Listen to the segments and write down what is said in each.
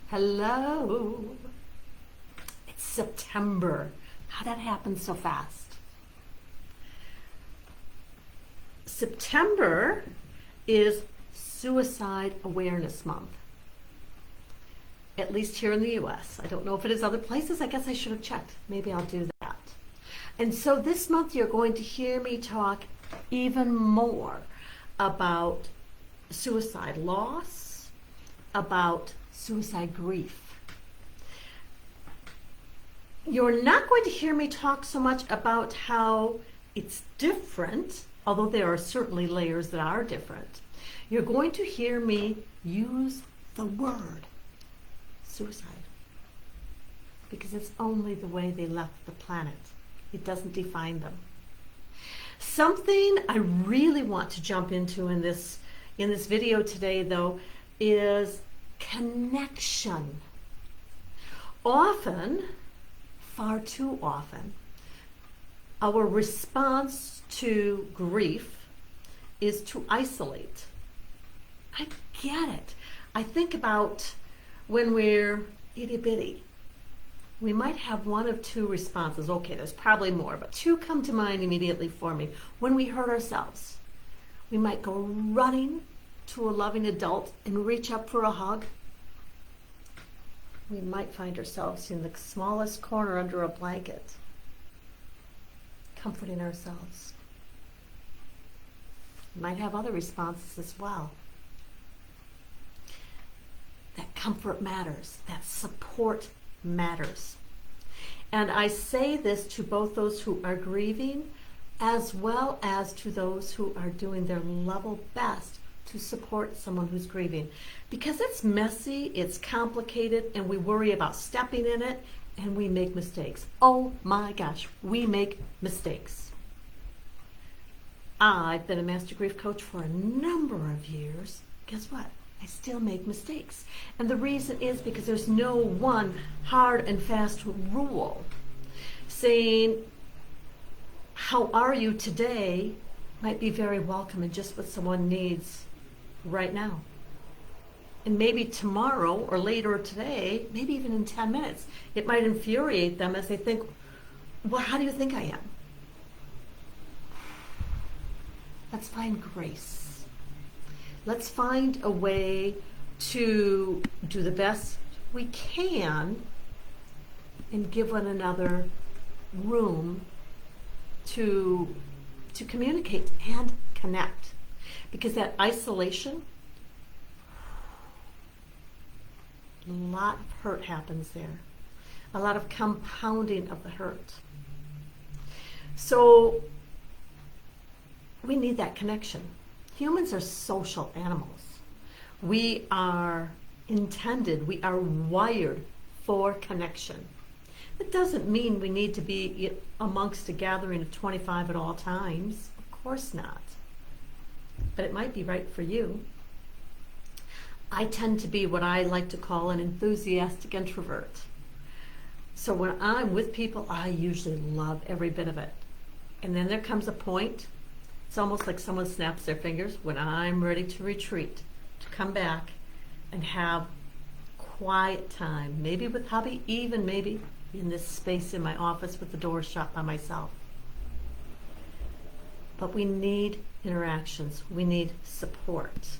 Hello. It's September. How'd that happen so fast? September is Suicide Awareness Month. At least here in the US. I don't know if it is other places. I guess I should have checked. Maybe I'll do that. And so this month you're going to hear me talk even more about suicide loss, about suicide grief. You're not going to hear me talk so much about how it's different, although there are certainly layers that are different. You're going to hear me use the word suicide because it's only the way they left the planet. It doesn't define them. Something I really want to jump into in this video today, though, is connection. Often, far too often, our response to grief is to isolate. I get it. I think about when we're itty bitty. We might have one of two responses. Okay, there's probably more, but two come to mind immediately for me. When we hurt ourselves, we might go running to a loving adult and reach up for a hug. We might find ourselves in the smallest corner under a blanket, comforting ourselves. We might have other responses as well. That comfort matters, that support matters. And I say this to both those who are grieving as well as to those who are doing their level best to support someone who's grieving. Because it's messy, it's complicated, and we worry about stepping in it, and we make mistakes. Oh my gosh, we make mistakes. I've been a master grief coach for a number of years. Guess what? I still make mistakes. And the reason is because there's no one hard and fast rule saying, how are you today might be very welcome and just what someone needs right now. And maybe tomorrow or later today, maybe even in 10 minutes, it might infuriate them as they think, well, how do you think I am? Let's find grace. Let's find a way to do the best we can and give one another room to communicate and connect. Because that isolation, a lot of hurt happens there. A lot of compounding of the hurt. So we need that connection. Humans are social animals. We are intended, we are wired for connection. It doesn't mean we need to be amongst a gathering of 25 at all times. Of course not. But it might be right for you. I tend to be what I like to call an enthusiastic introvert. So when I'm with people, I usually love every bit of it. And then there comes a point, it's almost like someone snaps their fingers, when I'm ready to retreat, to come back and have quiet time, maybe with hubby, even maybe in this space in my office with the door shut by myself. But we need interactions. We need support.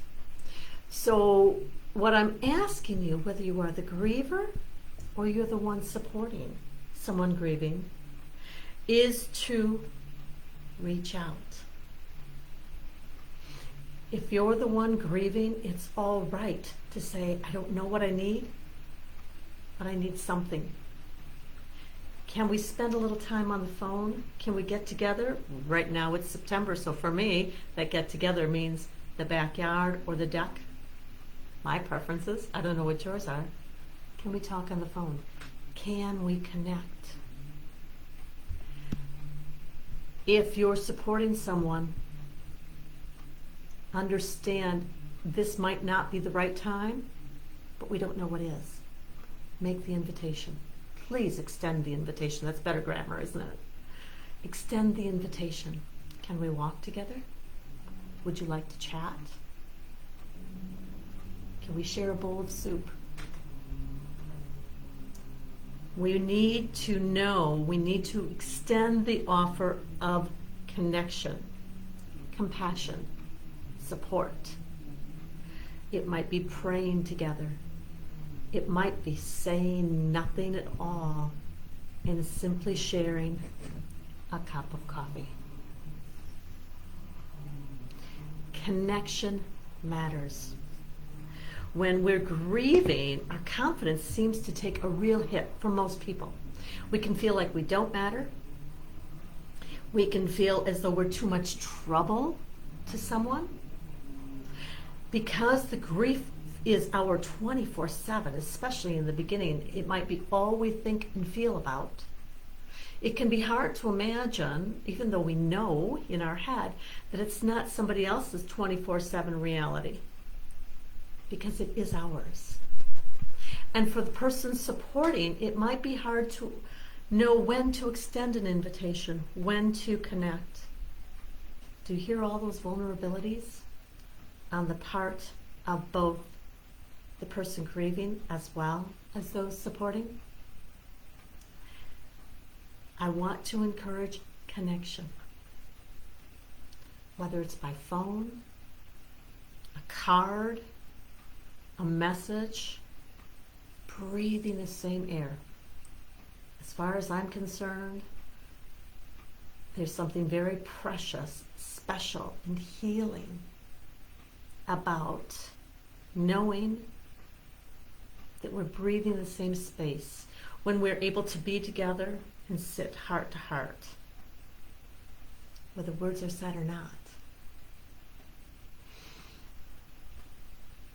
So what I'm asking you, whether you are the griever or you're the one supporting someone grieving, is to reach out. If you're the one grieving, it's all right to say, I don't know what I need, but I need something. Can we spend a little time on the phone? Can we get together? Right now it's September, so for me, that get together means the backyard or the deck. My preferences, I don't know what yours are. Can we talk on the phone? Can we connect? If you're supporting someone, understand this might not be the right time, but we don't know what is. Make the invitation. Please extend the invitation. That's better grammar, isn't it? Extend the invitation. Can we walk together? Would you like to chat? Can we share a bowl of soup? We need to know, we need to extend the offer of connection, compassion, support. It might be praying together. It might be saying nothing at all and simply sharing a cup of coffee. Connection matters. When we're grieving, our confidence seems to take a real hit for most people. We can feel like we don't matter. We can feel as though we're too much trouble to someone. Because the grief is our 24/7, especially in the beginning, it might be all we think and feel about. It can be hard to imagine, even though we know in our head, that it's not somebody else's 24/7 reality, because it is ours. And for the person supporting, it might be hard to know when to extend an invitation, when to connect. Do you hear all those vulnerabilities on the part of both the person grieving as well as those supporting? I want to encourage connection, whether it's by phone, a card, a message, breathing the same air. As far as I'm concerned, there's something very precious, special, and healing about knowing that we're breathing the same space when we're able to be together and sit heart to heart, whether words are said or not.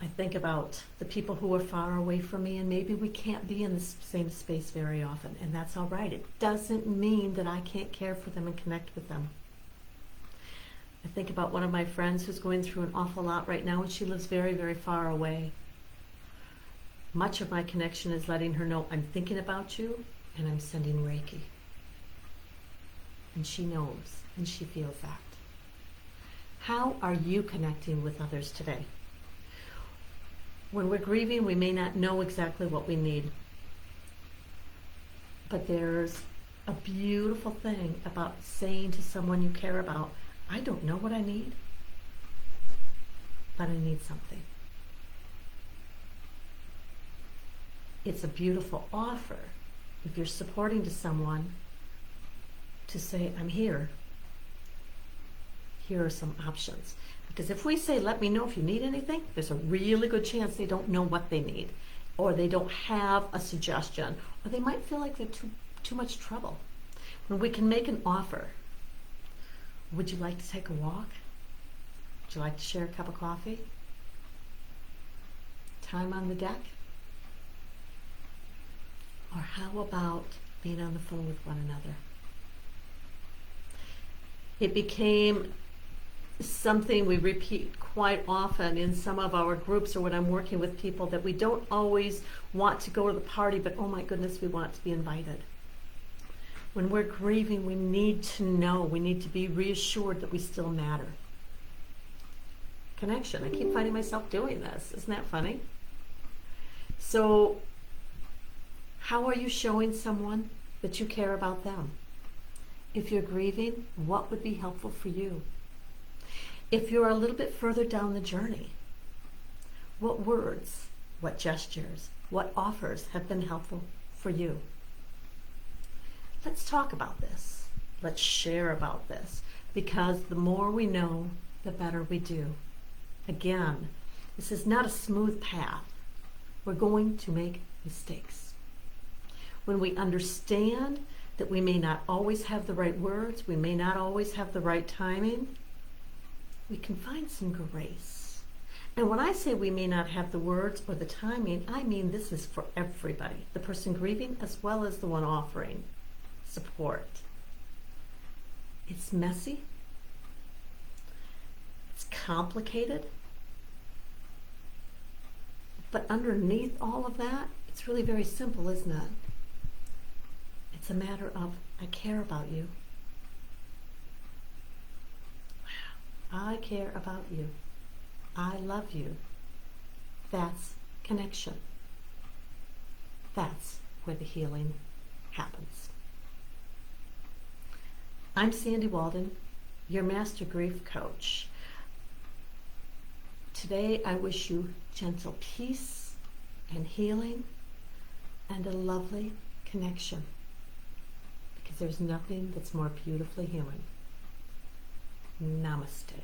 I think about the people who are far away from me, and maybe we can't be in the same space very often, and that's all right. It doesn't mean that I can't care for them and connect with them. I think about one of my friends who's going through an awful lot right now, and she lives very, very far away. Much of my connection is letting her know I'm thinking about you, and I'm sending Reiki. And she knows, and she feels that. How are you connecting with others today? When we're grieving, we may not know exactly what we need. But there's a beautiful thing about saying to someone you care about, I don't know what I need, but I need something. It's a beautiful offer if you're supporting to someone to say, I'm here. Here are some options. Because if we say, let me know if you need anything, there's a really good chance they don't know what they need, or they don't have a suggestion, or they might feel like they're too much trouble. When we can make an offer, would you like to take a walk? Would you like to share a cup of coffee? Time on the deck? Or how about being on the phone with one another? It became something we repeat quite often in some of our groups or when I'm working with people, that we don't always want to go to the party, but oh my goodness, we want to be invited. When we're grieving, we need to know, we need to be reassured that we still matter. Connection. I keep finding myself doing this. Isn't that funny? So, how are you showing someone that you care about them? If you're grieving, what would be helpful for you? If you're a little bit further down the journey, what words, what gestures, what offers have been helpful for you? Let's talk about this. Let's share about this, because the more we know, the better we do. Again, this is not a smooth path. We're going to make mistakes. When we understand that we may not always have the right words, we may not always have the right timing, we can find some grace. And when I say we may not have the words or the timing, I mean this is for everybody, the person grieving as well as the one offering support. It's messy. It's complicated. But underneath all of that, it's really very simple, isn't it? It's a matter of, I care about you. I care about you. I love you. That's connection. That's where the healing happens. I'm Sandy Walden, your Master Grief Coach. Today I wish you gentle peace and healing and a lovely connection, because there's nothing that's more beautifully human. Namaste.